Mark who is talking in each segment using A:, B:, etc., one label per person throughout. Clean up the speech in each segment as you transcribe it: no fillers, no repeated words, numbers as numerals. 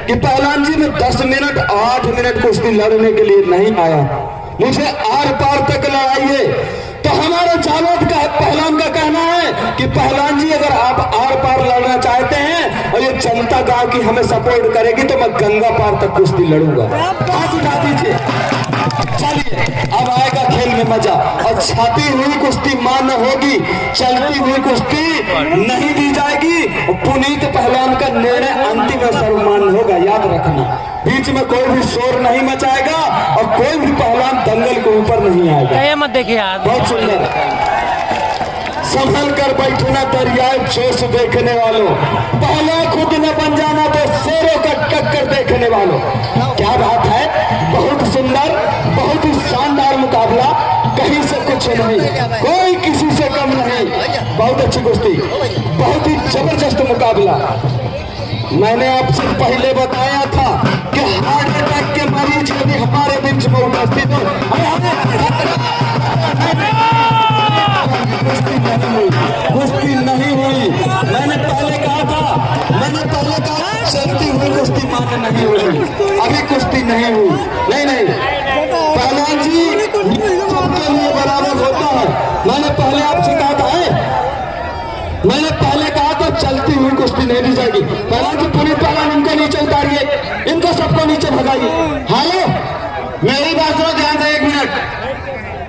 A: कि पहलवान जी मैं 10 मिनट 8 मिनट कुश्ती लड़ने के लिए नहीं आया, मुझे आर पार तक लड़ाइए। तो हमारा जावेद का पहलवान का कहना है कि पहलवान जी अगर आप आर पार लड़ना चाहते हैं और ये जनता गांव की हमें सपोर्ट करेगी तो मैं गंगा पार तक कुश्ती लड़ूंगा। हाथ उठा दीजिए। चलिए अब आएगा खेल में मजा। और छाती हुई कुश्ती मान्य होगी, चलती हुई कुश्ती नहीं दी जाएगी। पुनीत पहलवान का निर्णय अंतिम और सर्वमान्य होगा, याद रखना। बीच में कोई भी शोर नहीं मचाएगा और कोई भी पहलवान दंगल के ऊपर नहीं आएगा।
B: मत देखिए यार,
A: बहुत सुंदर। संभल कर बैठना दरियाए जोश देखने वालों, पहला खुद न बन जाना तो शेरों का टक्कर देखने वालों। क्या बात है, बहुत सुंदर, बहुत ही शानदार मुकाबला, कहीं से कुछ नहीं, कोई किसी से कम नहीं। बहुत अच्छी कुश्ती, बहुत ही जबरदस्त मुकाबला। मैंने आपसे पहले बताया था कि हार्ट अटैक के मरीज यदि हमारे बीच में उपस्थित हो, कुश्ती नहीं हुई। मैंने पहले कहा था चलती हुई कुश्ती मान्य नहीं हुई, अभी कुश्ती नहीं हुई। नहीं पहलवान जी सबके लिए बराबर होता है। मैंने पहले आपसे कहा था, मैंने पहले कहा था चलती हुई कुश्ती नहीं दी जाएगी। पहलवान जी पुनीत पहलवान इनको नीचे उतारिए, इनको सबको नीचे भगाइए। हेलो, मेरी बात सुनो ध्यान से 1 मिनट।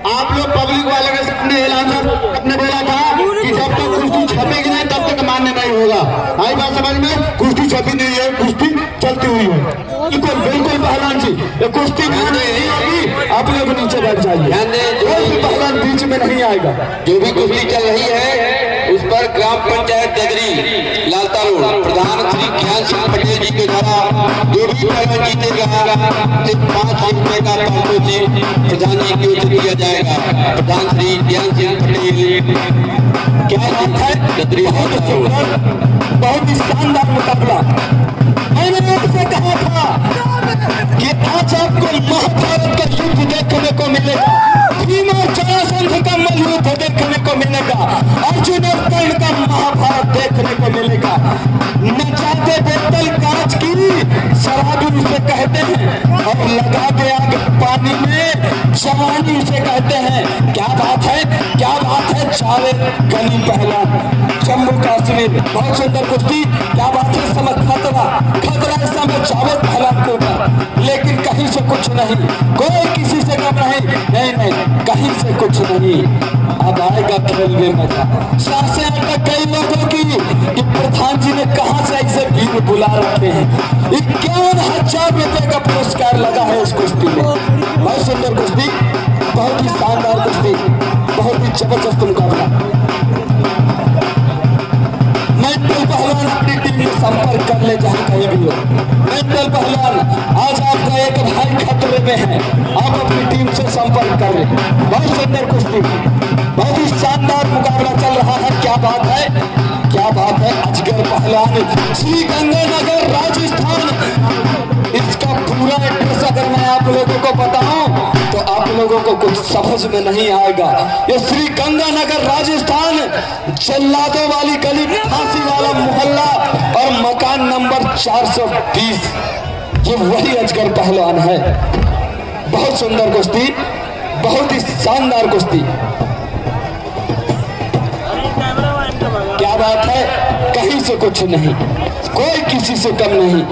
A: आप लोग पब्लिक वाले के सामने ऐलान आपने बोला था कि जब तक कुश्ती छपेगी नहीं तब तक मान्य नहीं होगा। आई बात समझ में? कुश्ती छपी नहीं है, कुश्ती चलती हुई है। बिल्कुल पहलवान जी, ये कुश्ती मान्य नहीं होगी, आप लोग नीचे बैठ जाइए। कोई भी पहलवान बीच में नहीं आएगा।
C: जो भी कुश्ती चल रही है उस पर ग्राम पंचायत डगरी लालता रोड प्रधान श्री ज्ञान सिंह पटेल जी के द्वारा जो भी पहलवान जीतेगा 5 लाख रुपए का पारितोषिक प्रधान जी की ओर से दिया जाएगा। प्रधान श्री ज्ञान सिंह पटेल।
A: क्या बात है, बहुत ही शानदार मुकाबला। मैंने आपसे कहा था कि आज आपको महाभारत का युद्ध देखने को मिलेगा, भीम और जरासंध का मल्लयुद्ध देखने को मिलेगा, अर्जुन और कर्ण का महाभारत देखने को मिलेगा। नचाते बोतल कांच की शराबी उसे कहते हैं और लगा दे आग पानी में जवानी उसे कहते हैं। क्या बात है, क्या बात है। जावेद गनी पहलवान जम्मू कश्मीर, बहुत सुंदर कुश्ती। क्या बात है, समय खतरा इस समय जावेद पहलवान के ऊपर, लेकिन कहीं से कुछ नहीं, कोई किसी से कम नहीं, कहीं से कुछ नहीं। अब आएगा खेल में मजा। सांसें अटक कई लोगों की कि प्रधान जी ने कहां से ऐसे वीर बुला रखे हैं। 51,000 रुपए का पुरस्कार लगा है इस कुश्ती में। बहुत सुंदर कुश्ती, बहुत ही शानदार कुश्ती, बहुत ही जबरदस्त मुकाबला। मेंटल पहलवान अपनी टीम में संपर्क कर ले जहां कहीं भी हो। मेंटल पहलवान आज आपका एक भाई खतरे में है, आप अपनी टीम से संपर्क कर ले। बहुत सुंदर कुश्ती, बहुत ही शानदार मुकाबला चल रहा है। क्या बात है, क्या बात है। अजगर पहलवान श्री गंगानगर राजस्थान। इसका पूरा एड्रेस अगर मैं आप लोगों को बताऊं तो आप लोगों को कुछ समझ में नहीं आएगा। ये श्री गंगानगर राजस्थान, जल्लादों वाली गली, फांसी वाला मोहल्ला और मकान नंबर 420, ये वही अजगर पहलवान है। बहुत सुंदर कुश्ती, बहुत ही शानदार कुश्ती। क्या बात है, कहीं से कुछ नहीं, कोई किसी से कम नहीं।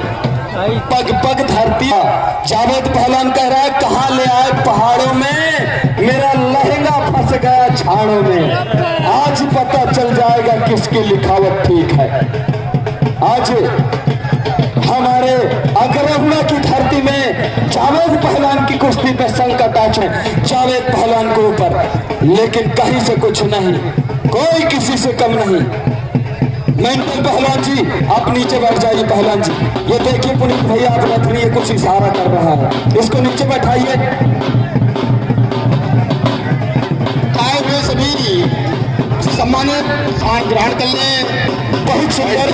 A: पग पग धरती। जावेद पहलवान कह रहा है कहां ले आए पहाड़ों में, मेरा लहंगा फंस गया झाड़ों में। आज पता चल जाएगा किसकी लिखावट ठीक है। आज हमारे अग्रहुआ की धरती में जावेद पहलवान की कुश्ती पे संकट आ चुके जावेद पहलवान के ऊपर, लेकिन कहीं से कुछ नहीं, कोई किसी से कम नहीं। मेंटल पहलवान जी आप नीचे बैठ जाइए। पहलवान जी ये देखिए पुनीत भैया आप रखनी है, कुछ इशारा कर रहा है, इसको नीचे बैठाइए।
C: आए हुए सभी सम्मानित ग्रहण कर ले।
A: बहुत सुंदर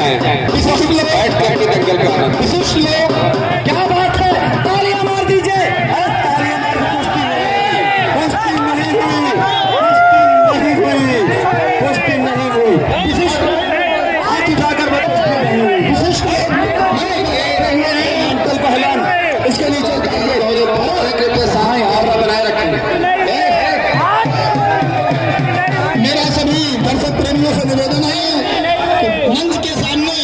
A: विशिष्ट लोग, विशिष्ट लोग। क्या बात है, तालियां मार दीजिए। तालियां मार, कुश्ती नहीं हुई, कुश्ती नहीं हुई, कुश्ती नहीं हुई। विशिष्ट हाथ उठाकर कुश्ती नहीं हुई। विशिष्ट इसके नीचे
C: कृपया सामने और बनाए रखें।
A: मेरा सभी दर्शक प्रेमियों से निवेदन है कि मंच के सामने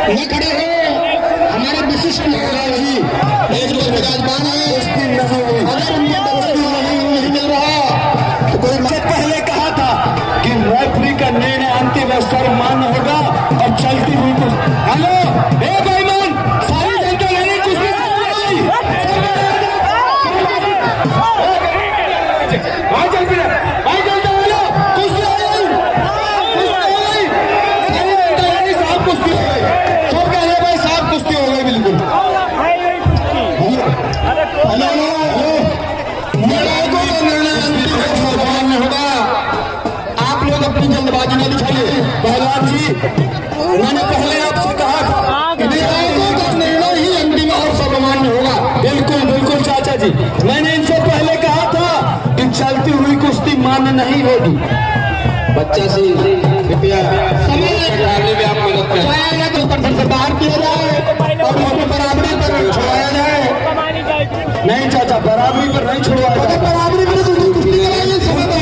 A: न खड़े हो। हमारे विशिष्ट महाराज जी एक जो विराजमान है, अगर उनके दर्शन नहीं मिल रहा तो कोई। मैं पहले कहा था कि रेफरी का निर्णय अंतिम स्तर मान्य होगा और चलती हुई कुछ। हेलो ए भाईमान, सारी जनता लड़ी कुछ जल्दबाजी न दिखाइए। पहलवान जी, मैंने पहले आपसे कहा था कि विधायकों का निर्णय ही अंतिम और सर्वमान्य होगा। बिल्कुल बिल्कुल चाचा जी, मैंने इनसे पहले कहा था कि चलती हुई कुश्ती मान्य नहीं होगी।
C: बच्चा सी कृपया समय में आप मदद करें।
A: तो प्रदर्शन से बाहर किया जाए और उनको बराबरी पर छुड़वाया जाए। नहीं चाचा, बराबरी पर नहीं छुड़वाया जाए। बराबरी पर कुश्ती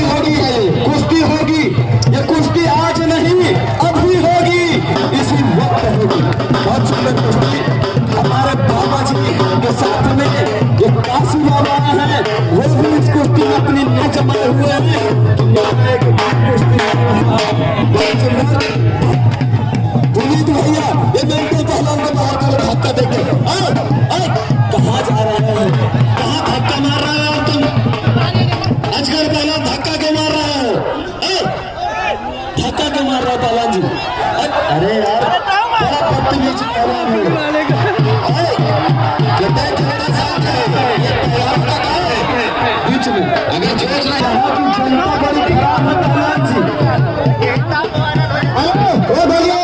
A: होगी, कुश्ती होगी। ये कुश्ती आज नहीं अभी होगी, इसी वक्त होगी। बहुत सुंदर कुश्ती हमारे बाबा जी के साथ में जो काशी बाबा है वो भी इस कुश्ती में अपनी न जमाए हुए हैं। बहुत सुंदर पुनीत भैया, ये मिनटों पहलवान को बाहर करो, धक्का देके कहाँ जा रहे हैं, कहाँ धक्का मार रहे हो तुम? अजगर पहलवान धक्का क्यों मार रहे हो? धक्का क्यों मार रहा पहलवान जी? अरे यार, बड़ा बदतमीज पहलवान है। ये देख मेरा साथ है, ये पहलवान का काम है बीच में। अगर सोच रहे हैं कि जनता बड़ी खराब है पहलवान जी। ओ भैया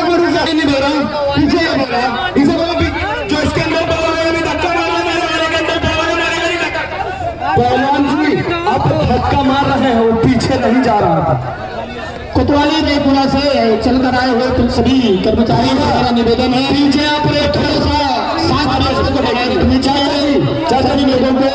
A: नहीं दे रहा, पीछे बोल रहा, इसे बोलो जो इसके अंदर धक्का मार रहे हैं। पहलवान जी आप धक्का मार रहे हैं, वो पीछे नहीं जा रहा था। कोतवाली जयपुरा से चलकर आए हुए तुम सभी कर्मचारियों का हमारा निवेदन है, पीछे आप थोड़ा सा चाचा जी लोगों को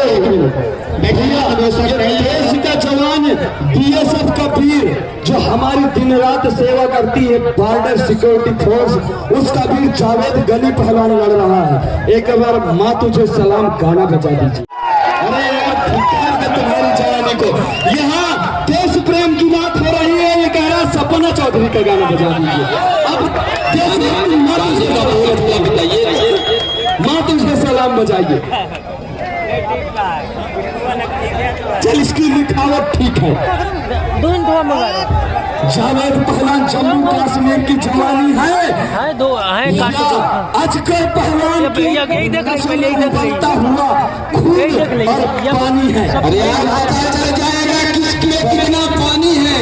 A: देश का जवान, बीएसएफ का वीर जो हमारी दिन रात सेवा करती है, बॉर्डर सिक्योरिटी फोर्स, उसका वीर जावेद गली पहलवान लड़ रहा है। एक बार माँ तुझे सलाम गाना बजा दीजिए। अरे यार, तुम्हारी जवानी को यहाँ देश प्रेम की बात हो रही है, ये कह रहा सपना चौधरी का गाना बजा दीजिए। अब देश माँ तुझे सलाम बजाइए। चल, इसकी लिखावट ठीक है। जावेद पहलवान जम्मू कश्मीर की जवानी है, अजगर पहलवान बनता हुआ खून और पानी है।
C: अरे यार, पता चल जाएगा किसमें कितना पानी है।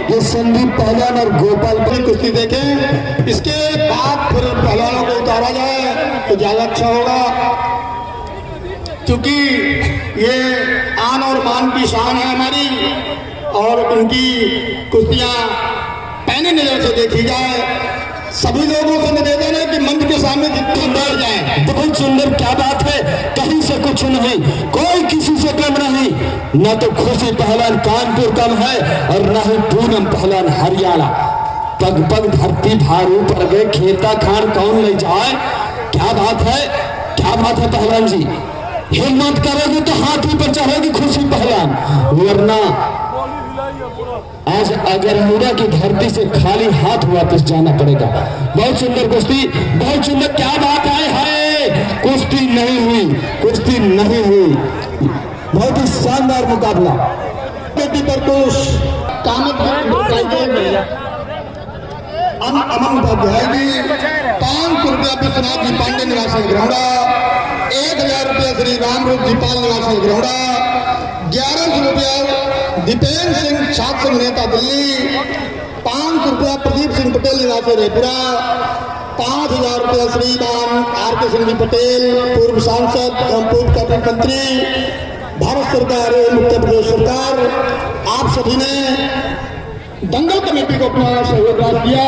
A: ये संदीप पहलवान और गोपाल की कुश्ती देखें, इसके बाद फिर पहलवानों को उतारा जाए तो ज्यादा अच्छा होगा, क्योंकि ये आन और मान की शान है हमारी, और उनकी कुश्तियां पैनी नजर से देखी जाए, सभी लोगों से निवेदन है कि मंच के सामने जितने बैठ जाएं। बहुत सुंदर, क्या बात है, कहीं से कुछ नहीं, कोई किसी से कम नहीं। न तो खुशी पहलवान कानपुर कम है और न ही पूनम पहलवान हरियाणा। पग पग धरती भारू पर गए, खेता खान कौन ले जाए। क्या बात है, क्या बात है पहलवान जी, हिम्मत करोगे तो हाथी पर चढ़ोगी खुशी पहलवान, वरना आज अगरहुरा की धरती से खाली हाथ वापस जाना पड़ेगा। बहुत सुंदर कुश्ती, बहुत सुंदर, क्या बात है, कुश्ती नहीं हुई, कुश्ती नहीं हुई, बहुत ही शानदार मुकाबला। बेटी प्रकोष अमन उपाध्याय जी 500 रुपया विश्वनाथ जी पांडे निवासी ग्रहड़ा, 1000 रुपया श्री रामरूप जी पाल निवासी ग्रहड़ा, 1100 रुपया दीपेंद्र सिंह छात्र संघ नेता दिल्ली, 500 रुपया प्रदीप सिंह पटेल निवासी रेपुरा, 5000 रुपया श्रीमान आर.के. सिंह जी पटेल पूर्व सांसद एवं पूर्व कैबिनेट मंत्री भारत सरकार एवं उत्तर प्रदेश सरकार। आप सभी ने दंगल कमेटी को अपना सहयोग दिया।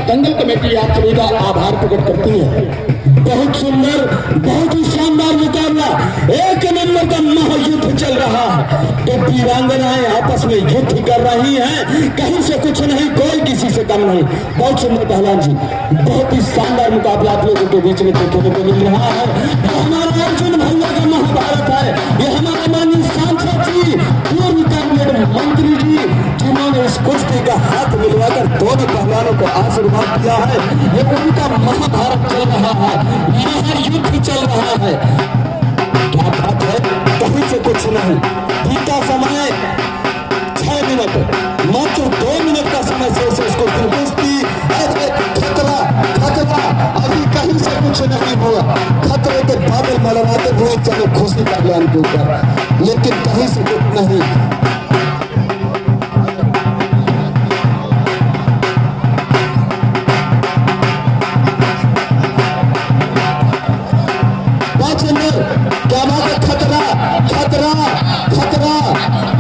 A: दंगल कमेटी आप सभी का आभार प्रकट करती है। बहुत सुंदर, बहुत ही शानदार मुकाबला, एक नंबर का महायुद्ध चल रहा है। तो वीरांगनाएं आपस में युद्ध कर रही हैं, कहीं से कुछ नहीं, कोई किसी से कम नहीं। बहुत सुंदर पहलवान जी, बहुत ही शानदार मुकाबला आप लोगों के बीच में देखने को मिल रहा है। ये हमारा अर्जुन भैया का महाभारत है। ये हमारे माननीय सांसद जी, पूर्व कैबिनेट मंत्री जी, जिन्होंने इस कुश्ती का हाथ मिलवाकर दोनों पहलवानों को आशीर्वाद दिया है। ये उनका महाभारत चल रहा है, महायुद्ध चल रहा है। क्या बात है, कहीं से कुछ नहीं। बीता समय 6 मिनट, मात्र 2 मिनट का समय से इसको कुश्ती, खतरा खतरा, अभी कहीं से कुछ नहीं हुआ। खतरे के बादल मलवाते हुए चले खुशी पहलवान के ऊपर, लेकिन कहीं से कुछ नहीं। क्या बात है, खतरा खतरा खतरा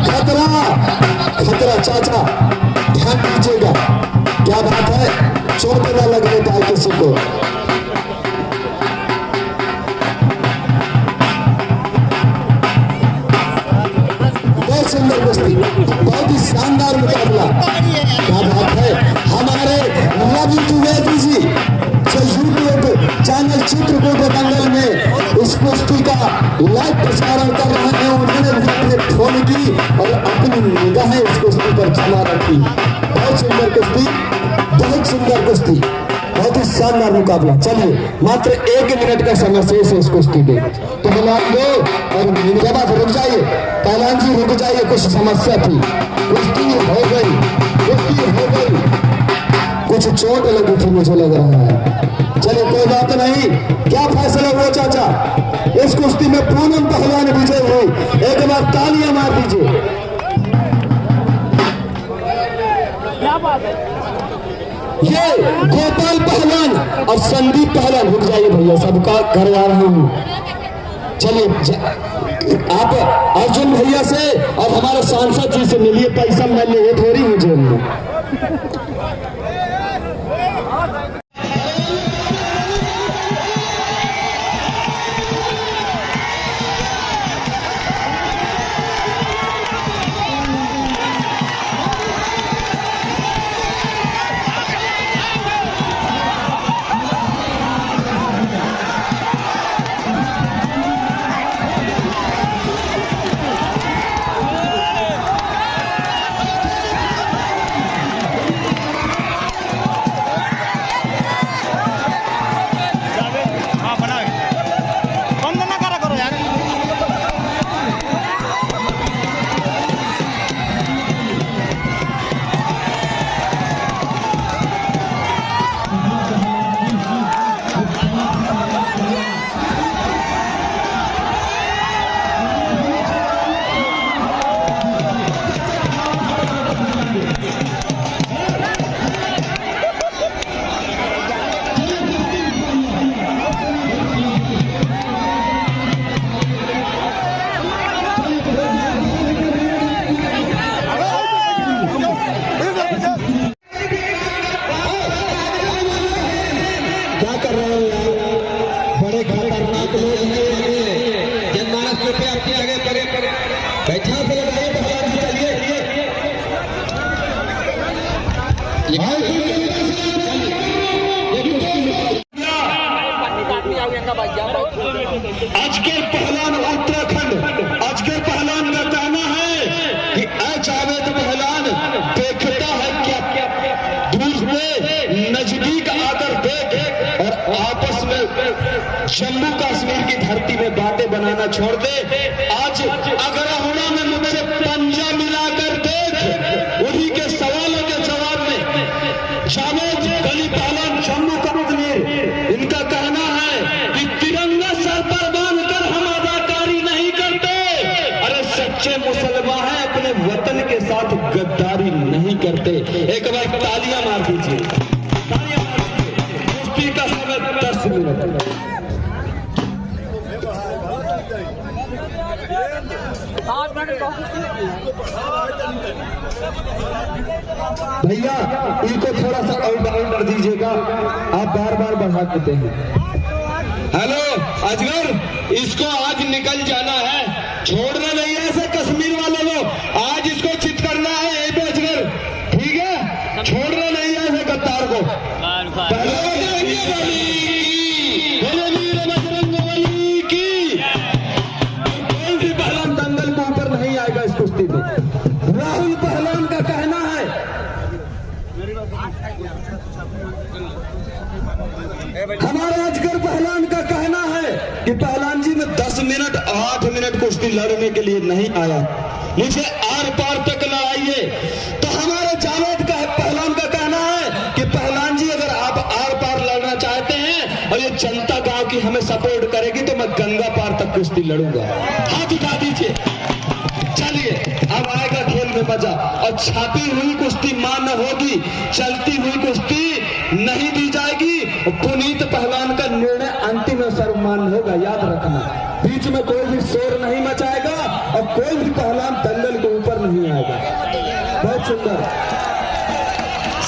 A: खतरा खतरा, चाचा ध्यान दीजिएगा। क्या बात है, चोट न लगने पाए किसी को। बहुत सुंदर कुश्ती, बहुत ही शानदार मुकाबला। क्या बात है, हमारे रवि द्विवेदी जी जो यूट्यूब चैनल चित्रकूट दंगल में इस कुश्ती का लाइव प्रसारण कर रहे हैं, उन्होंने भी अपने फोन की और अपनी निगाहें इस कुश्ती पर जमा रखी। बहुत सुंदर कुश्ती, बहुत सुंदर कुश्ती, बहुत ही शानदार मुकाबला। चलिए, मात्र 1 मिनट का समय शेष है इस कुश्ती के। तो पहलवान दो और के बाद रुक जाइए, पहलवान जी रुक जाइए, कुछ समस्या थी। कुश्ती हो गई, कुश्ती हो गई, कुछ चोट लगी थी मुझे लग रहा है। चलिए कोई बात नहीं। क्या फैसला हुआ चाचा, इस कुश्ती में पूनम पहलवान विजय हुई, एक बार तालियां मार दीजिए। ये गोपाल पहलवान और संदीप पहलवान, रुक जाइए भैया, सबका घर आ रहा हूँ। चलिए आप अर्जुन भैया से और हमारे सांसद जी से मिलिए, पैसा मैं ले थोड़ी मुझे। अजगर पहलवान उत्तराखंड, अजगर पहलवान का कहना है कि जावेद पहलवान देखता है क्या दूर से नजदीक आकर देख और आपस में जम्मू कश्मीर की धरती में बातें बनाना छोड़ दे। आज अगराहुड़ा में मुझसे पंजा मिलाकर देख। उन्हीं के सवालों के जवाब में जावेद गली पहलवान जम्मू कश्मीर इनका कहना है कि तिरंगा सर पर बांधकर हम अदाकारी नहीं करते। अरे सच्चे मुसलमान हैं, अपने वतन के साथ गद्दारी नहीं करते। एक बार तालियां मार दीजिए, तालियां मार दीजिए। कुश्ती का समय 10 मिनट। भैया इनको थोड़ा सा और डाउन कर दीजिएगा, आप बार बार बढ़ा देते हैं। हेलो अजगर, इसको आज निकल जाना है, छोड़ना नहीं है ऐसे कश्मीर वाले लोग। आज इसको चित करना है यहीं पे अजगर, ठीक है? छोड़ना नहीं है ऐसे गद्दार को। कोई भी पहलवान दंगल के ऊपर नहीं आएगा इस कुश्ती में। राहुल पहलवान का कहना है, हमारे अजगर पहलवान का कहना है कि पहलवान जी मैं 10 मिनट 8 मिनट कुश्ती लड़ने के लिए नहीं आया, मुझे आर पार तक लड़ाइए। तो हमारे जावेद का पहलवान का कहना है कि पहलवान जी अगर आप आर पार लड़ना चाहते हैं और ये जनता गांव की हमें सपोर्ट करेगी तो मैं गंगा पार तक कुश्ती लड़ूंगा। हाथ उठा दीजिए। चलिए अब आएगा खेल में मजा। और छापी हुई कुश्ती मान्य होगी, चलती हुई कुश्ती नहीं दी जाएगी। पुनीत पहलवान का निर्णय अंतिम और सर्वमान्य होगा, याद रखना। बीच में कोई भी शोर नहीं मचाएगा और कोई भी पहलवान दंगल के ऊपर नहीं आएगा। बहुत सुंदर।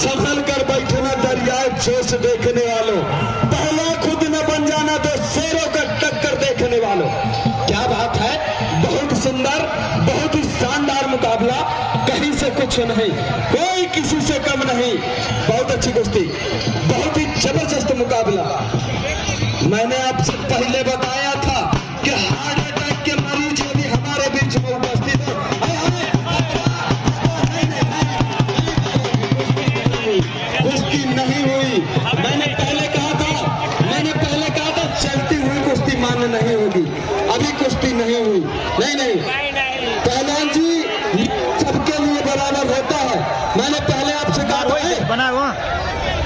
A: संभल कर बैठना दरियाए जोश देखने वालों, पहला खुद न बन जाना तो शेरों का टक्कर देखने वालों। क्या बात है, बहुत सुंदर, बहुत ही शानदार मुकाबला, कहीं से कुछ नहीं, कोई किसी से कम नहीं। बहुत अच्छी कुश्ती, बहुत ही जबरदस्त मुकाबला। मैंने आपसे पहले बताया था कि हार्ट अटैक के मरीज भी हमारे बीच में उपस्थित है। कुश्ती नहीं हुई, मैंने पहले कहा था चलती हुई कुश्ती मान्य नहीं होगी। अभी कुश्ती नहीं हुई, नहीं पहलवान जी सबके लिए बराबर होता है। मैंने पहले आपसे कहा था,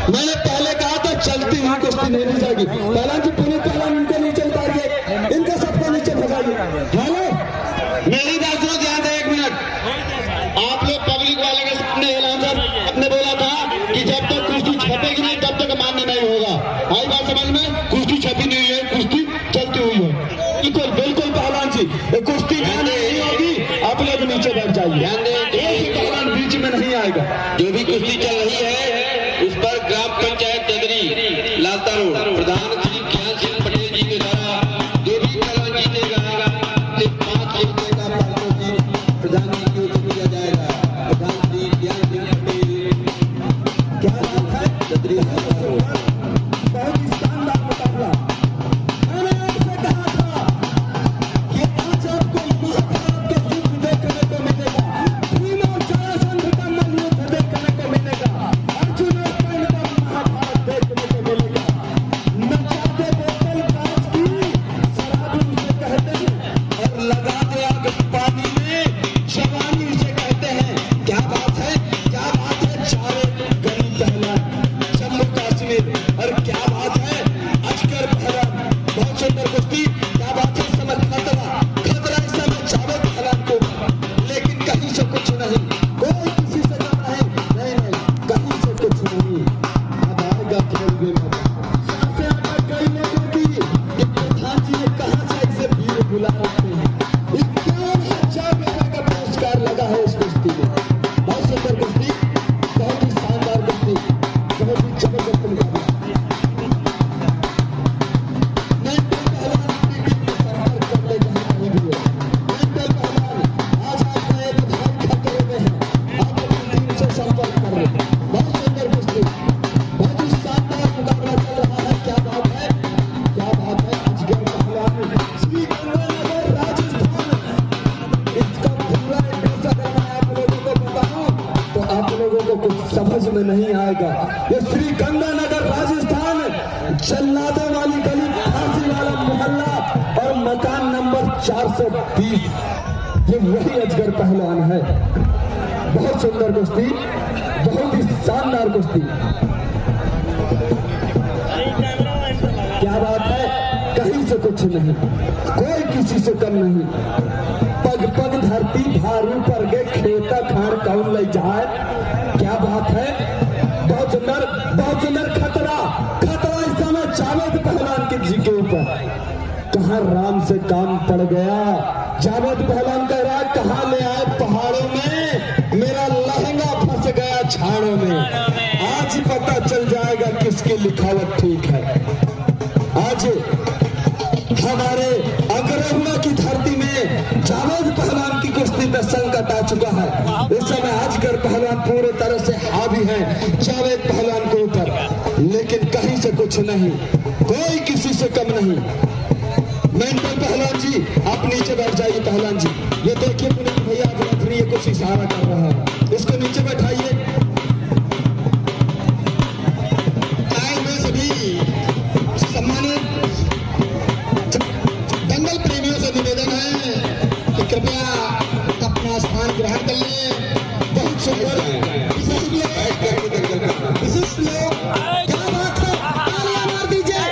A: मैंने पहले कहा था चलती हुई कुश्ती नहीं दी जाएगी। पहलवान जी पुनीत पहलवान इनको नीचे उतारिए, इनको सबको नीचे भगाइए। हेलो मेरी बात सुनो ध्यान से 1 मिनट। आप लोग पब्लिक वाले के सामने एलान अपने बोला था कि जब तक कुश्ती छपेगी नहीं तब तक मान्य नहीं होगा। आई बात समझ में? कुश्ती छपी नहीं है, कुश्ती चलती हुई है। बिल्कुल पहलवान जी, कुश्ती नहीं होगी, आप लोग नीचे बैठ जाइए। ध्यान दें, पहलवान बीच में नहीं आएगा।
C: जो भी कुश्ती चल रही है उस पर ग्राम पंचायत डगरी लालता रोड प्रधान श्री ज्ञान सिंह पटेल जी के द्वारा जो भी पहलवान जीतेगा 5 रुपए का पारितोषिक प्रधान जी को दिया जाएगा। प्रधान श्री ज्ञान सिंह पटेल,
A: क्या नाम है? डगरी लालता रोड। बहुत ही शानदार मुकाबला। मैंने आपसे कहा था कि आज आपको महाभारत का युद्ध देखने को मिलेगा, भीम और जरासंध का मल्लयुद्ध देखने को मिलेगा, अर्जुन और कर्ण का महाभारत देखने को मिलेगा। न लोगों को कुछ समझ में नहीं आएगा। ये श्री गंगानगर राजस्थान, जल्लादों वाली गली, फांसी वाला मोहल्ला और मकान नंबर 420, ये वही अजगर पहलवान है। बहुत सुंदर कुश्ती, बहुत ही शानदार कुश्ती। क्या बात है, कहीं से कुछ नहीं, कोई किसी से कम नहीं। पग पग धरती भारू पर गे, खेता खान कौन ले जाए। क्या बात है, बहुत सुंदर, बहुत सुंदर। खतरा, खतरा इस समय जावेद पहलवान के जी के ऊपर। कहां राम से काम पड़ गया। जावेद पहलवान कह रहा है, कहां ले आए पहाड़ों में, मेरा लहंगा फंस गया झाड़ों में। आज पता चल जाएगा किसकी लिखावट ठीक है। आज हमारे अग्रहुआ की धरती में जावेद पहलवान की कुश्ती में संकट आ चुका है। इस समय अजगर पहलवान पूरे तरह से हावी है जावेद पहलवान के ऊपर, लेकिन कहीं से कुछ नहीं, कोई किसी से कम नहीं। मेंटल पहलवान जी, आप नीचे बैठ जाइए। पहलवान जी, ये देखिए पुनीत भैया रेफरी कुछ इशारा कर रहा है, इसको नीचे बैठाइए। सभी सम्मानित दंगल प्रेमियों से निवेदन है कि कृपया अपना स्थान ग्रहण कर लें। बहुत सुंदर विशिष्ट लोग, क्या बात है, तालियां मार दीजिए।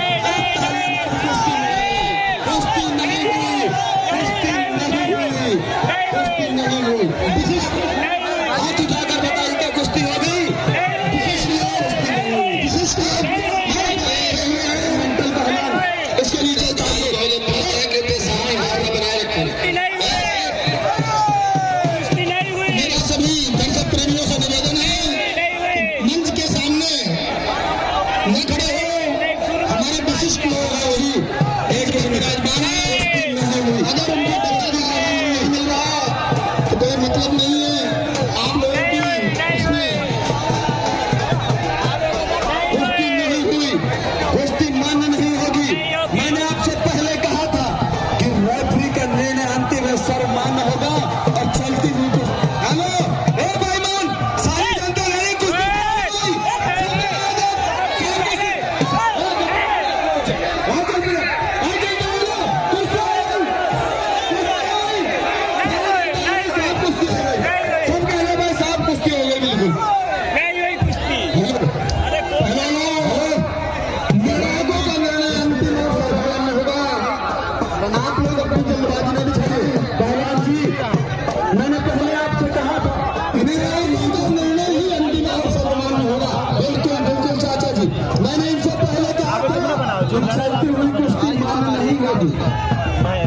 A: कुश्ती नहीं हुई, कुश्ती नहीं हुई, कुश्ती नहीं हुई। विशिष्ट हाथ उठाकर बताइए क्या कुश्ती हो गई। विशिष्ट लोग, विशिष्ट मेंटल पहलवान, इसके नीचे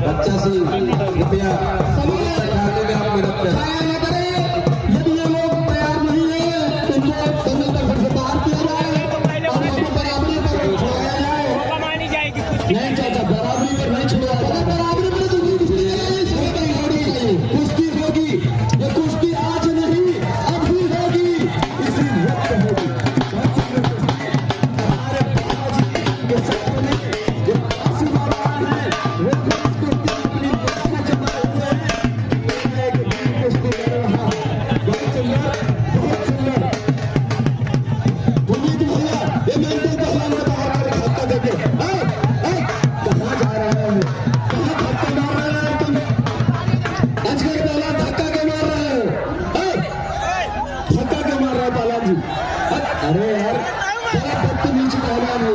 A: बच्चा से कृपया खाने में आप मदद करें। यदि ये लोग तैयार नहीं है तो इनको दंगल का घर से बाहर किया जाए और इनको बराबरी पर छोड़ाया जाए। नहीं चाचा, बराबरी पर नहीं छोड़ा, बराबरी पर कुश्ती होगी। ये कुश्ती आज नहीं अभी होगी, इसी वक्त होगी। हमारे बाबाजी के सामने अरे यार, क्या बदतमीज पहलवान हो।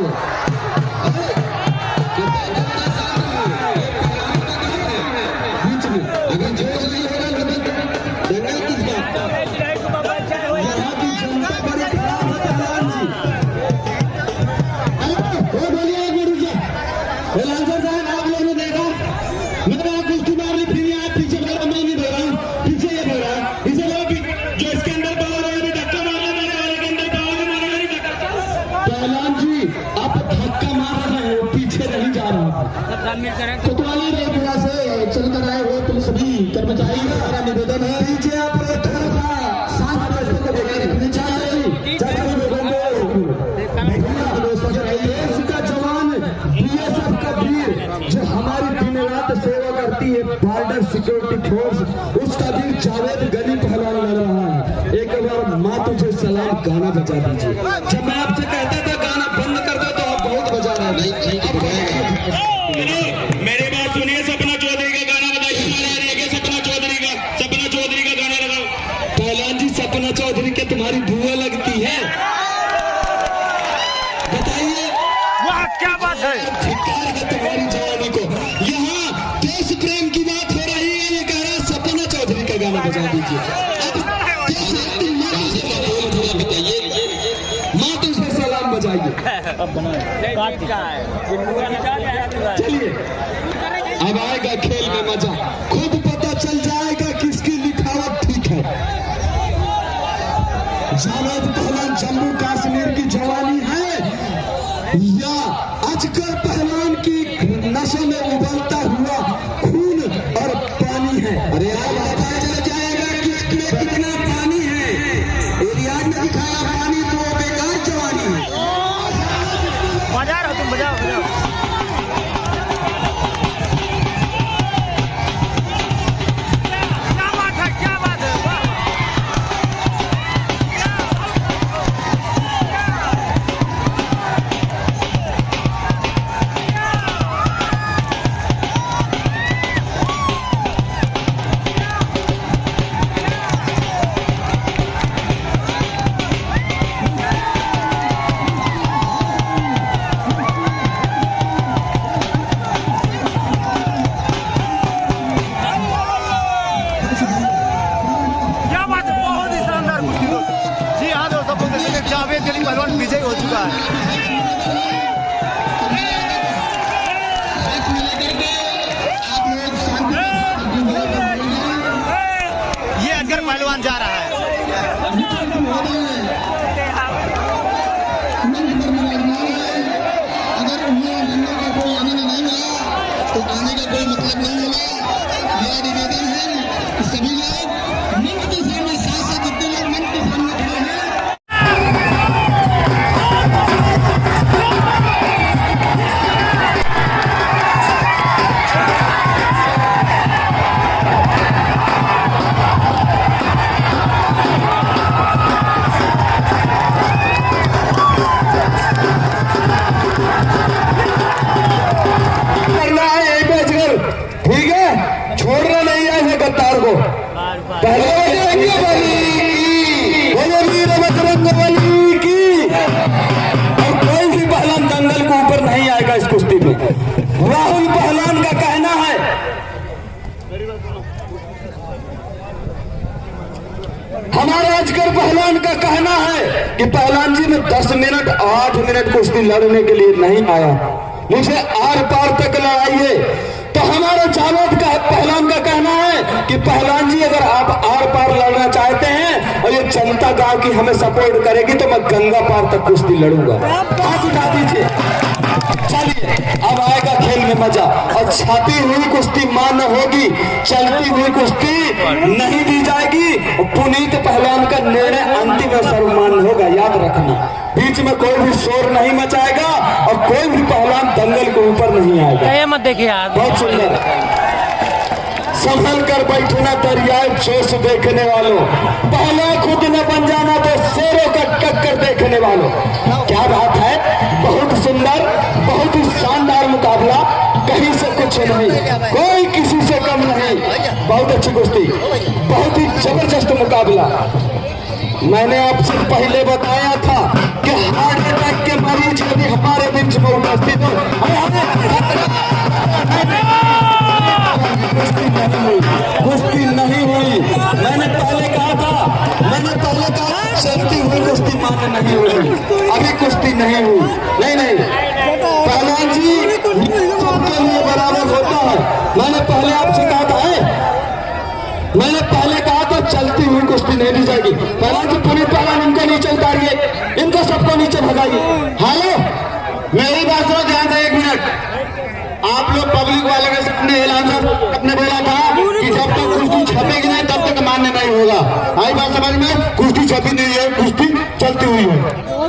A: बीच में अगर जो नहीं होगा दंगल किस बात का। यहाँ की जनता बड़ी खराब है पहलवान जी। वो बोलिए एक मिनट रुकिए। लालसर साहब, आप लोगों ने देखा मैंने आप कुश्ती मार ली, फिर यहाँ पीछे मेरा मैं नहीं दे रहा हूँ, पीछे ये दे रहा है। इसे लोग जो इसके अंदर पावर है धक्का मारना पहलवान जी, आप धक्का मार रहे हैं, पीछे नहीं जा रहा। कोतवाली रेखा से चलकर आए हो तुम सभी कर्मचारी, हमारा निवेदन है पीछे आप साथ रखनी चाहिए। उसका जवान बीएसएफ का वीर जो हमारी दिन रात सेवा करती है, बॉर्डर सिक्योरिटी फोर्स, उसका वीर जावेद गनी पहलवान लड़ रहा है। एक बार माँ मुझे सलाम गाना बजा दीजिए। जब मैं आपसे कहता था गाना बंद कर दो तो आप बहुत बजा रहे हैं।
B: मेरी बात सुनिए, सपना चौधरी का गाना बताइए महाराज, सपना चौधरी का गाना लगाओ।
A: पहलवान जी, सपना चौधरी के तुम्हारी बुआ लगती है, बताइए।
D: वाह क्या बात है,
A: धिक्कार है तुम्हारी जवानी को। यहाँ देश प्रेम की बात हो रही है, ये कह रहा है सपना चौधरी का गाना बजा दीजिए। माँ तुमसे सलाम बजाइए। चलिए, अब आएगा खेल में मजा, खुद पता चल जाएगा किसकी लिखावट ठीक है। जावेद पहलवान जम्मू कश्मीर की जवानी है या अजगर पहलवान की नशे में उबलता हुआ खून और पानी है। अरे यार पता चल जाएगा किसमें कितना पानी है। एरिया में दिखाया पानी तो वो बेकार जवानी है।
D: बजा रहे हो तुम, बजाओ बजाओ। क्या बात है, क्या बात है, वाह। क्या बात है, बहुत ही शानदार कुश्ती दोस्तों। जी हाँ दोस्तों, बोल सकते हैं जावेद अली पहलवान विजय हो चुका है। ये अजगर पहलवान जा रहा है।
E: अगर उन्हें मिलने का कोई आनंद नहीं मिला तो आने का कोई मतलब नहीं मिला। मेरा निवेदन है कि सभी लोग मंच के सामने, साथ साथ जितने लोग मंच के सामने खड़े हैं,
A: करना है यही पे अजगर, ठीक है, छोड़ना नहीं है ऐसे गद्दार को। पहले वीर बजरंग बली की, और कोई भी पहलवान दंगल के ऊपर नहीं आएगा इस कुश्ती में। राहुल पहलवान का कहना है, हमारा अजगर पहलवान का कहना है कि पहलवान जी मैं 10 मिनट 8 मिनट कुश्ती लड़ने के लिए नहीं आया, मुझे आर पार तक लड़ाइए। तो हमारा जावेद का पहलवान का कहना है कि पहलवान जी अगर आप आर पार लड़ना चाहते हैं और ये जनता गांव की हमें सपोर्ट करेगी तो मैं गंगा पार तक कुश्ती लड़ूंगा। हाथ उठा दीजिए। चलिए, अब आएगा खेल में मजा, और छाती हुई कुश्ती मान्य होगी, चलती हुई कुश्ती नहीं दी जाएगी। पुनीत पहलवान का निर्णय अंतिम और सर्वमान्य होगा, याद रखना। बीच में कोई भी शोर नहीं मचाएगा और कोई भी पहलवान दंगल के ऊपर नहीं आएगा।
D: ये मत देखिए यार,
A: बहुत सुंदर, संभल कर बैठना दरियाए जोश देखने वालों, पहले खुद न बन जाना तो शेरों का टक्कर देखने वालों। क्या बात है, बहुत सुंदर, बहुत ही शानदार मुकाबला, कहीं से कुछ नहीं, कोई किसी से कम नहीं। बहुत अच्छी कुश्ती, बहुत ही जबरदस्त मुकाबला। मैंने आपसे पहले बताया था कि हार्ट अटैक के मरीज यदि हमारे बीच में उपस्थित हो, कुश्ती नहीं हुई। मैंने पहले कहा था चलती हुई कुश्ती मान्य नहीं हुई, अभी कुश्ती नहीं हुई। नहीं, पहलवान जी सबके लिए बराबर होता है। मैंने पहले आपसे कहा था, मैंने पहले कहा था चलती हुई कुश्ती नहीं दी जाएगी। पहलवान जी, पुनीत पहलवान इनको नीचे उतारिए, इनको सबको नीचे भगाइए। हेलो, मेरी बात सुनो ध्यान से, 1 मिनट। आप लोग पब्लिक वाले के सामने ऐलान अपने बोला था कि जब तक कुश्ती छपेगी नहीं तब तक मान्य नहीं होगा। आई बात समझ में? कुश्ती छपी नहीं है, कुश्ती चलती हुई है।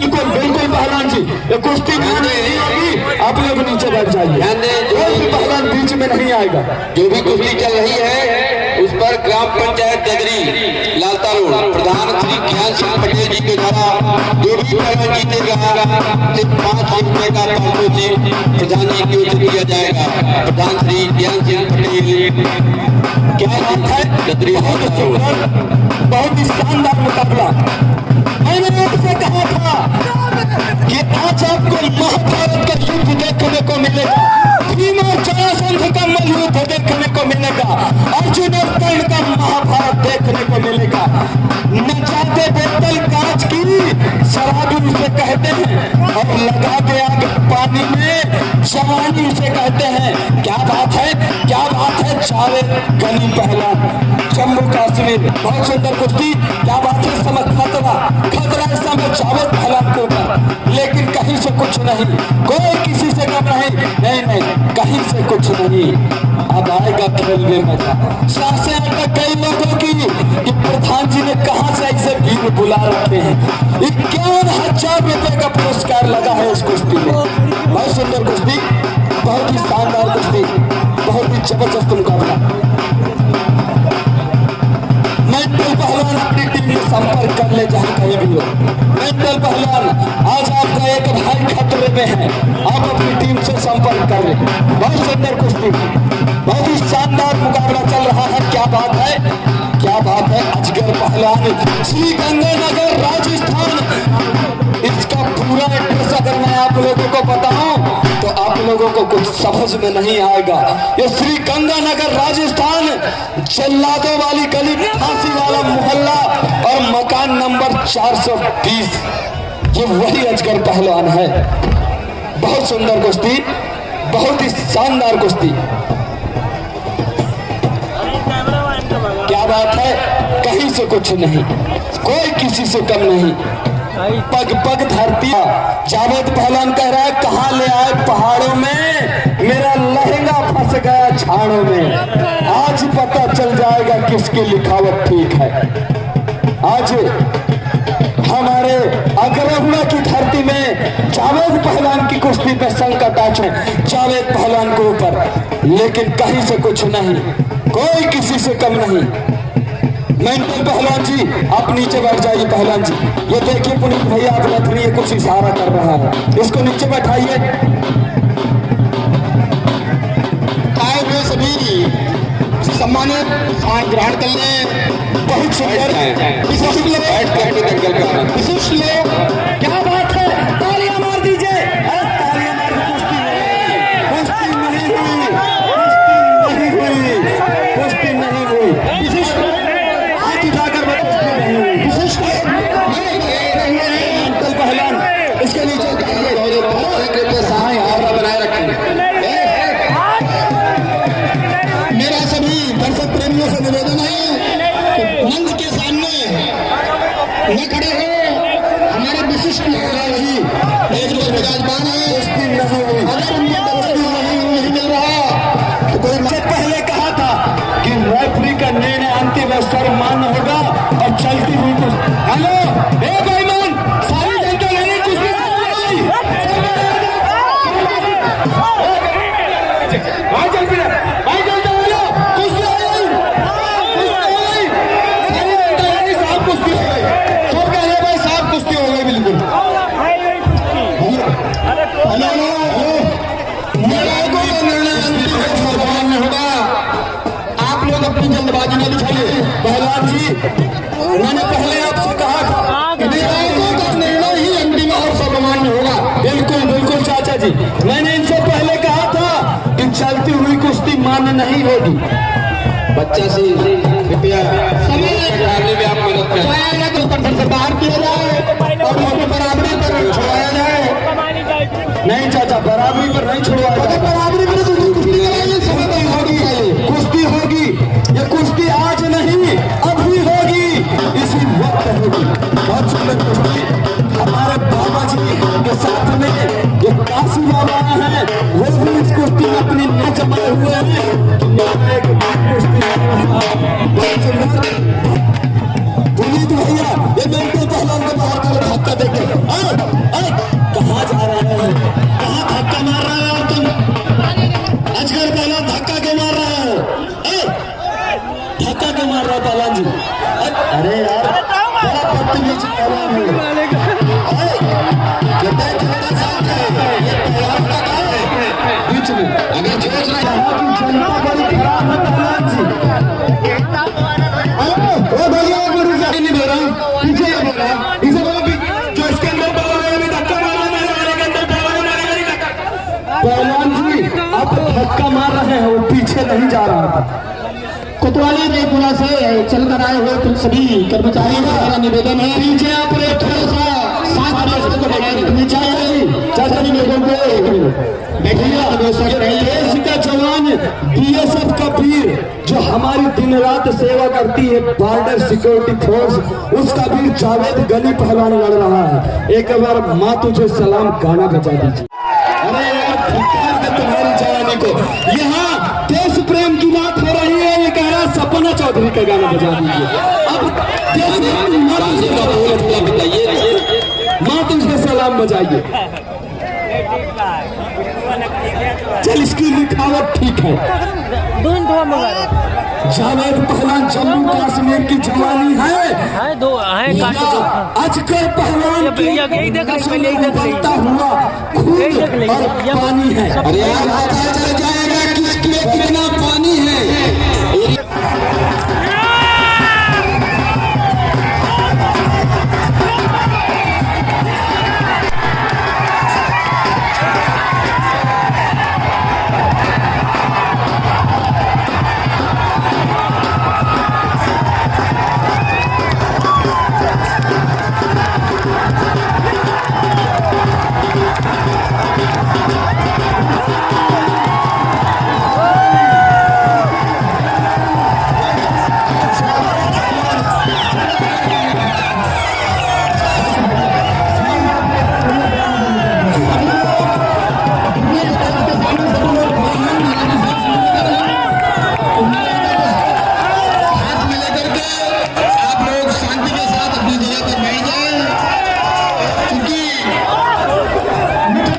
A: बिल्कुल पहलवान जी, ये कुश्ती मान्य नहीं होगी, आप लोग नीचे बैठ जाइए। कोई भी पहलवान बीच में नहीं आएगा।
C: जो भी कुश्ती चल रही है उस पर ग्राम पंचायत डगरी लालता रोड प्रधान श्री ज्ञान सिंह पटेल जी के द्वारा जो भी पहलवान जीतेगा सिर्फ 5 लाख रुपए का पारितोषिक जी प्रधान जी की ओर से दिया जाएगा। प्रधान श्री ज्ञान सिंह पटेल।
A: क्या बात है, बहुत ही शानदार मुकाबला। मैंने आपसे कहा था कि आज आपको महाभारत का युद्ध देखने को मिलेगा, भीम और जरासंध का मल्लयुद्ध देखने को मिलेगा, अर्जुन और कर्ण का महाभारत देखने को मिलेगा। नचाते बोतल कांच की शराबी उसे कहते हैं और लगा के आग पानी में जवानी उसे कहते हैं। क्या बात है, क्या बात है। जावेद गनी पहलवान जम्मू कश्मीर, बहुत सुंदर कुश्ती। क्या बात है, समय खतरा इस समय जावेद पहलवान के ऊपर, लेकिन कहीं से कुछ नहीं, कोई किसी से कम नहीं, कहीं से कुछ नहीं। अब आएगा खेल में मजा। सांसें अटक कई लोगों की कि प्रधान जी ने कहां से ऐसे भीड़ बुला रखे हैं। 51,000 रुपए का पुरस्कार लगा है इस कुश्ती में। बहुत सुंदर कुश्ती, बहुत ही शानदार कुश्ती, बहुत ही जबरदस्त मुकाबला। मेंटल पहलवान अपनी टीम में संपर्क कर ले जहां कहीं भी हो। मेंटल पहलवान आज आपका एक भाई खतरे में है, आप अपनी टीम से संपर्क कर ले। बहुत सुंदर कुश्ती, बहुत ही शानदार मुकाबला चल रहा है। क्या बात है, क्या बात है। अजगर पहलवान श्री गंगानगर राजस्थान, इसका पूरा एड्रेस अगर मैं आप लोगों को बताऊं तो आप लोगों को कुछ समझ में नहीं आएगा। ये श्री गंगानगर राजस्थान, जल्लादों वाली गली, फांसी वाला मोहल्ला और मकान नंबर 420, ये वही अजगर पहलवान है। बहुत सुंदर कुश्ती, बहुत ही शानदार कुश्ती। क्या बात है, कहीं से कुछ नहीं, कोई किसी से कम नहीं। पग पग धरती। जावेद पहलवान कह रहा है कहाँ ले आए पहाड़ों में, मेरा लहंगा फंस गया झाड़ों में। आज पता चल जाएगा किसकी लिखावट ठीक है। आज हमारे अग्रहुआ की धरती में जावेद पहलवान की कुश्ती पे संकट आ चुके जावेद पहलवान के ऊपर, लेकिन कहीं से कुछ नहीं, कोई किसी से कम नहीं। मेंटल पहलवान जी आप नीचे बैठ जाइए। पहलवान जी ये देखिए पुनीत भैया आप बैठ रही है, कुछ इशारा कर रहा है, इसको नीचे बैठाइए।
E: आए हुए सभी सम्मानित स्थान ग्रहण कर लें।
A: बहुत सुंदर
E: विशिष्ट लोग, विशिष्ट लोग,
A: क्या बात है, तालियां मार दीजिए। तालियां मार, कुश्ती नहीं हुई, कुश्ती नहीं हुई। विशिष्ट हाथ उठाकर विशिष्ट मेंटल पहलवान इसके नीचे बनाए रखेंगे।
E: मेरा सभी दर्शक प्रेमियों से निवेदन है कि मंच के सामने न खड़े हो। हमारे विशिष्ट जी एक लोग विराजमान है, अगर उनके दर्शन नहीं मिल रहा तो कोई
A: पहले कहा था कि रेफरी का निर्णय अंतिम स्तर मान्य होगा और चलती हुई कुछ। हेलो ए भाईमान, सारी जनता लेने कुछ जल्दबाजी न दिखाइए। पहलवान जी मैंने पहले आपसे कहा था कि निर्णायकों का निर्णय ही अंतिम और सर्वमान्य होगा। बिल्कुल बिल्कुल चाचा जी, मैंने इनसे पहले कहा था कि चलती हुई कुश्ती मान्य नहीं होगी।
C: बच्चा से कृपया समय में आप मदद करें,
E: से बाहर किया जाए और उनको बराबरी पर छुड़वाया जाए।
A: नहीं चाचा, बराबरी पर नहीं छुड़वाया जाए।
E: बराबरी पर
A: कुश्ती होगी, ये कुश्ती आज नहीं अभी होगी, इसी वक्त होगी। बहुत सुंदर कुश्ती। हमारे बाबा जी के साथ में जो काशी बाबा हैं वो भी इस कुश्ती में अपनी न जमाए हुए हैं। बहुत सुंदर पुनीत भैया, ये मेंटल पहलवान को बाहर कर धक्का देके कहाँ जा रहे हैं, कहाँ धक्का मार रहे हो तुम? अजगर पहलवान धक्का क्यों मार रहा है? धक्का क्यों मार रहा है पहलवान जी? अरे यार
E: बीच में अगर सोच रहे हैं कि जनता बड़ी खराब है पहलवान जी, ओ भैया नहीं बोल रहा हूँ, पीछे बोल रहा हूँ, इसे बोलो जो इसके अंदर पहलवान में धक्का मारना, मेरे वाले के अंदर पहलवान मारेगा नहीं धक्का। पहलवान जी आप धक्का मार रहे हैं, वो पीछे नहीं जा रहा था। कोतवाली जयपुरा से चलकर आए हुए सभी कर्मचारियों का हमारा निवेदन है, पीछे आप थोड़ा सा 7 को बनाए रखनी चाहिए। चाचा जी लोगों को देश का जवान, बीएसएफ का वीर जो हमारी दिन रात सेवा करती है, बॉर्डर सिक्योरिटी फोर्स, उसका वीर जावेद गली पहलवान लड़ रहा है। एक बार माँ तुझे सलाम गाना बजा दीजिए। अरे यार तुम्हारी जवानी को, यहाँ देश प्रेम की बात हो रही है, ये कह रहा सपना चौधरी का गाना बजा दीजिए। अब देश माँ तुझे सलाम बजाइए। चल इसकी लिखावट ठीक है। जावेद पहलवान जम्मू कश्मीर की जवानी है, अजगर पहलवान की बनता हुआ खून और पानी है। अरे यार चल जाएगा